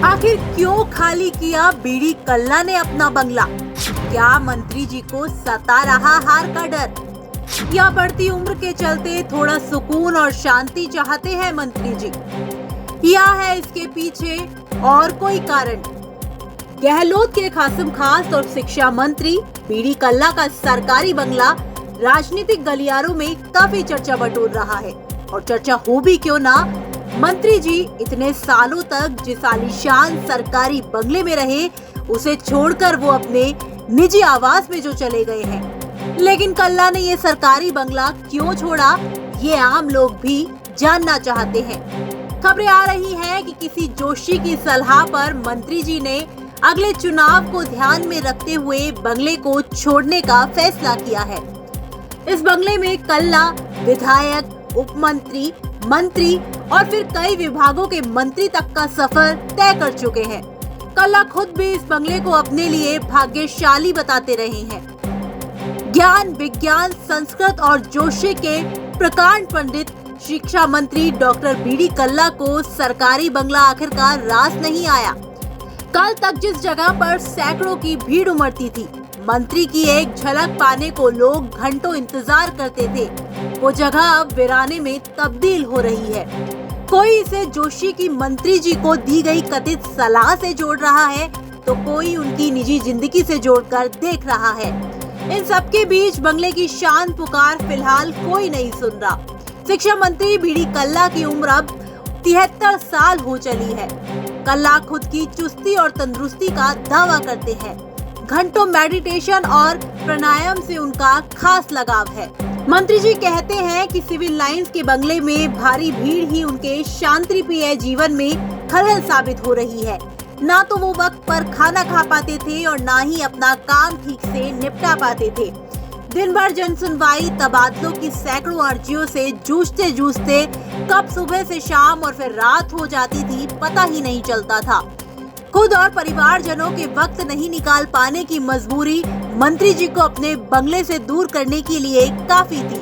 आखिर क्यों खाली किया बीडी कल्ला ने अपना बंगला? क्या मंत्री जी को सता रहा हार का डर, या बढ़ती उम्र के चलते थोड़ा सुकून और शांति चाहते हैं मंत्री जी, या है इसके पीछे और कोई कारण? गहलोत के खासम खास और शिक्षा मंत्री बीडी कल्ला का सरकारी बंगला राजनीतिक गलियारों में काफी चर्चा बटोर रहा है। और चर्चा हो भी क्यों ना, मंत्री जी इतने सालों तक जिस आलीशान सरकारी बंगले में रहे, उसे छोड़कर वो अपने निजी आवास में जो चले गए हैं। लेकिन कल्ला ने ये सरकारी बंगला क्यों छोड़ा, ये आम लोग भी जानना चाहते हैं। खबरें आ रही हैं कि किसी जोशी की सलाह पर मंत्री जी ने अगले चुनाव को ध्यान में रखते हुए बंगले को छोड़ने का फैसला किया है। इस बंगले में कल्ला विधायक, उपमंत्री, मंत्री और फिर कई विभागों के मंत्री तक का सफर तय कर चुके हैं। कल्ला खुद भी इस बंगले को अपने लिए भाग्यशाली बताते रहे हैं। ज्ञान, विज्ञान, संस्कृत और जोशी के प्रकांड पंडित शिक्षा मंत्री डॉक्टर बीडी कल्ला को सरकारी बंगला आखिरकार रास नहीं आया। कल तक जिस जगह पर सैकड़ों की भीड़ उमड़ती थी, मंत्री की एक झलक पाने को लोग घंटों इंतजार करते थे, वो जगह अब वीराने में तब्दील हो रही है। कोई इसे जोशी की मंत्री जी को दी गई कथित सलाह से जोड़ रहा है, तो कोई उनकी निजी जिंदगी से जोड़कर देख रहा है। इन सबके बीच बंगले की शांत पुकार फिलहाल कोई नहीं सुन रहा। शिक्षा मंत्री बीडी कल्ला की उम्र अब 73 साल हो चली है। कल्ला खुद की चुस्ती और तंदुरुस्ती का दावा करते हैं। घंटों मेडिटेशन और प्राणायाम से उनका खास लगाव है। मंत्री जी कहते हैं कि सिविल लाइंस के बंगले में भारी भीड़ ही उनके शांतिप्रिय जीवन में खलल साबित हो रही है। ना तो वो वक्त पर खाना खा पाते थे और ना ही अपना काम ठीक से निपटा पाते थे। दिन भर जनसुनवाई, तबादलों की सैकड़ों अर्जियों से जूझते जूझते कब सुबह से शाम और फिर रात हो जाती थी, पता ही नहीं चलता था। खुद और परिवारजनों के वक्त नहीं निकाल पाने की मजबूरी मंत्री जी को अपने बंगले से दूर करने के लिए काफी थी।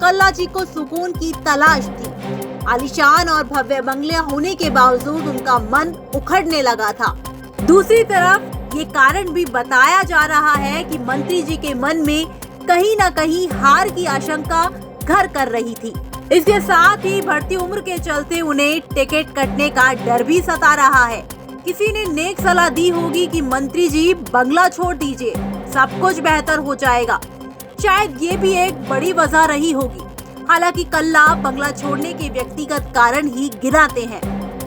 कल्ला जी को सुकून की तलाश थी। आलीशान और भव्य बंगले होने के बावजूद उनका मन उखड़ने लगा था। दूसरी तरफ ये कारण भी बताया जा रहा है कि मंत्री जी के मन में कहीं न कहीं हार की आशंका घर कर रही थी। इसके साथ ही बढ़ती उम्र के चलते उन्हें टिकट कटने का डर भी सता रहा है। किसी ने नेक सलाह दी होगी कि मंत्री जी बंगला छोड़ दीजिए, सब कुछ बेहतर हो जाएगा। शायद ये भी एक बड़ी वजह रही होगी। हालांकि कल्ला बंगला छोड़ने के व्यक्तिगत कारण ही गिनाते हैं,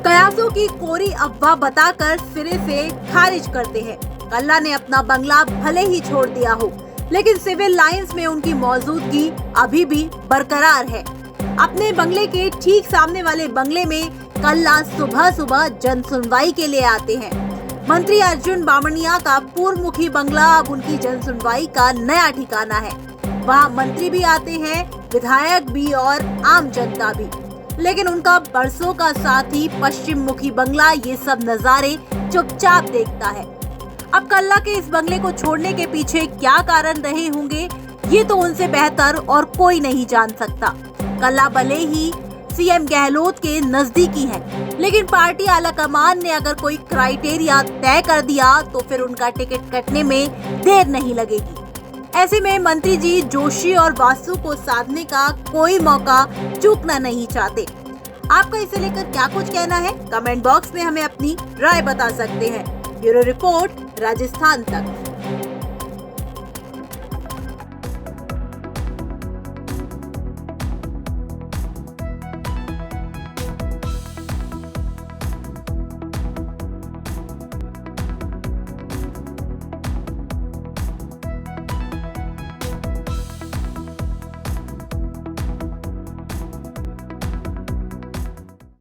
कयासों की कोरी अफवाह बताकर सिरे से खारिज करते हैं। कल्ला ने अपना बंगला भले ही छोड़ दिया हो, लेकिन सिविल लाइंस में उनकी मौजूदगी अभी भी बरकरार है। अपने बंगले के ठीक सामने वाले बंगले में कल्ला सुबह सुबह जन सुनवाई के लिए आते हैं। मंत्री अर्जुन बामनिया का पूर्व मुखी बंगला अब उनकी जन सुनवाई का नया ठिकाना है। वहाँ मंत्री भी आते हैं, विधायक भी और आम जनता भी। लेकिन उनका बरसों का साथी पश्चिम मुखी बंगला ये सब नजारे चुपचाप देखता है। अब कल्ला के इस बंगले को छोड़ने के पीछे क्या कारण रहे होंगे, ये तो उनसे बेहतर और कोई नहीं जान सकता। कल्ला भले ही सीएम गहलोत के नजदीकी हैं, लेकिन पार्टी आलाकमान ने अगर कोई क्राइटेरिया तय कर दिया तो फिर उनका टिकट कटने में देर नहीं लगेगी। ऐसे में मंत्री जी जोशी और वासु को साधने का कोई मौका चूकना नहीं चाहते। आपका इसे लेकर क्या कुछ कहना है? कमेंट बॉक्स में हमें अपनी राय बता सकते हैं। ब्यूरो रिपोर्ट, राजस्थान तक।